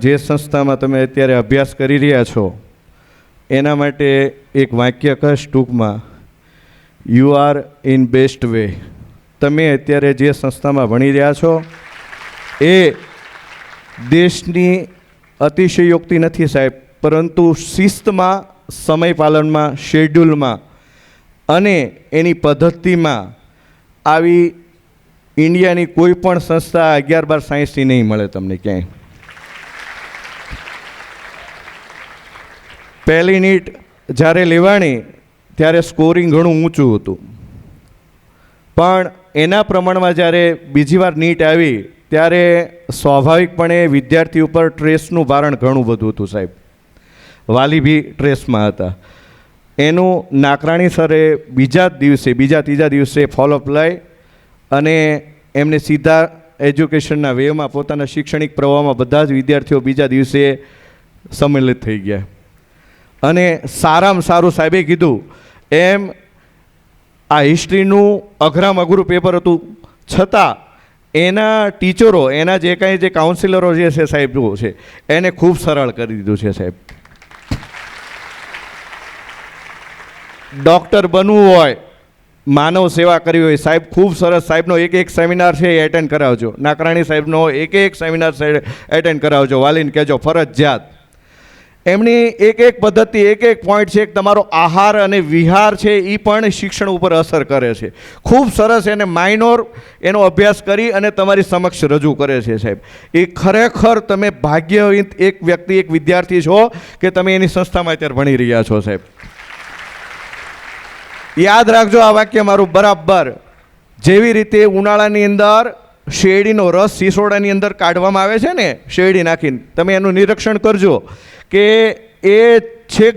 જે સંસ્થામાં તમે અત્યારે અભ્યાસ કરી રહ્યા છો એના માટે એક વાક્ય કહીશ ટૂંકમાં, you are in best way. તમે અત્યારે જે સંસ્થામાં ભણી રહ્યા છો એ દેશની અતિશયોક્તિ નથી સાહેબ, પરંતુ શિસ્તમાં, સમય પાલનમાં, શેડ્યુલમાં અને એની પદ્ધતિમાં આવી ઇન્ડિયાની કોઈ પણ સંસ્થા 11-12 સાયન્સની નહીં મળે તમને ક્યાંય. પહેલી નીટ જ્યારે લેવાણી ત્યારે સ્કોરિંગ ઘણું ઊંચું હતું, પણ એના પ્રમાણમાં જ્યારે બીજી વાર નીટ આવી ત્યારે સ્વાભાવિકપણે વિદ્યાર્થી ઉપર સ્ટ્રેસનું ભારણ ઘણું બધું હતું સાહેબ. વાલી બી સ્ટ્રેસમાં હતા. એનું નાકરાણી સરે બીજા ત્રીજા દિવસે ફોલોઅપ લઈ અને એમને સીધા એજ્યુકેશનના વેમાં પોતાના શૈક્ષણિક પ્રવાહમાં બધા જ વિદ્યાર્થીઓ બીજા દિવસે સંમેલિત થઈ ગયા. અને સારામાં સારું સાહેબે કીધું એમ આ હિસ્ટ્રીનું અઘરામાં અઘરું પેપર હતું, છતાં એના ટીચરો, એના જે કાંઈ જે કાઉન્સિલરો જે છે સાહેબ છે એને ખૂબ સરળ કરી દીધું છે સાહેબ. ડૉક્ટર બનવું હોય, માનવ સેવા કરવી હોય સાહેબ, ખૂબ સરસ. સાહેબનો એક સેમિનાર છે એ એટેન્ડ કરાવજો. નાકરાણી સાહેબનો એક સેમિનાર એટેન્ડ કરાવજો. વાલીને કહેજો ફરજિયાત. એમની એક પદ્ધતિ, એક પોઈન્ટ છે. તમારો આહાર અને વિહાર છે એ પણ શિક્ષણ ઉપર અસર કરે છે. ખૂબ સરસ એને માઇનોર એનો અભ્યાસ કરી અને તમારી સમક્ષ રજૂ કરે છે સાહેબ. એ ખરેખર તમે ભાગ્યવંત એક વ્યક્તિ, એક વિદ્યાર્થી છો કે તમે એની સંસ્થામાં અત્યારે ભણી રહ્યા છો સાહેબ. યાદ રાખજો આ વાક્ય મારું બરાબર. જેવી રીતે ઉનાળાની અંદર શેરડીનો રસ સિસોડાની અંદર કાઢવામાં આવે છે ને, શેરડી નાખીને, તમે એનું નિરીક્ષણ કરજો કે એ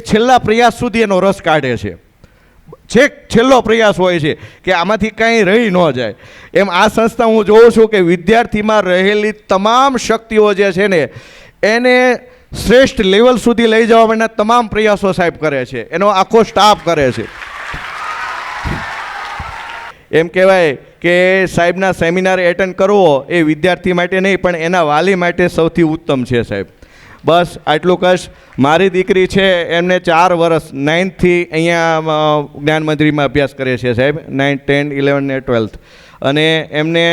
છેલ્લા પ્રયાસ સુધી એનો રસ કાઢે છે. છેલ્લો પ્રયાસ હોય છે કે આમાંથી કંઈ રહી ન જાય. એમ આ સંસ્થા હું જોઉં છું કે વિદ્યાર્થીમાં રહેલી તમામ શક્તિઓ જે છે ને એને શ્રેષ્ઠ લેવલ સુધી લઈ જવા માટેના તમામ પ્રયાસો સાહેબ કરે છે. એનો આખો સ્ટાફ કરે છે. એમ કહેવાય કે સાહેબના સેમિનાર એટેન્ડ કરવો એ વિદ્યાર્થી માટે નહીં પણ એના વાલી માટે સૌથી ઉત્તમ છે સાહેબ. બસ આટલું કશ. મારી દીકરી છે એમને 4 વર્ષ 9થી અહીંયા જ્ઞાન મંદિરમાં અભ્યાસ કરે છે સાહેબ, 9, 10, 11 ને 12th. અને એમને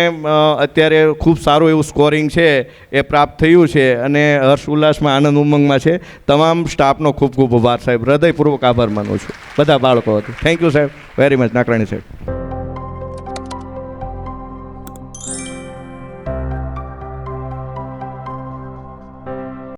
અત્યારે ખૂબ સારું એવું સ્કોરિંગ છે એ પ્રાપ્ત થયું છે અને હર્ષ ઉલ્લાસમાં, આનંદ ઉમંગમાં છે. તમામ સ્ટાફનો ખૂબ ખૂબ આભાર સાહેબ. હૃદયપૂર્વક આભાર માનું છું બધા બાળકો. થેન્ક યુ સાહેબ, વેરી મચ નાકરાણી સાહેબ.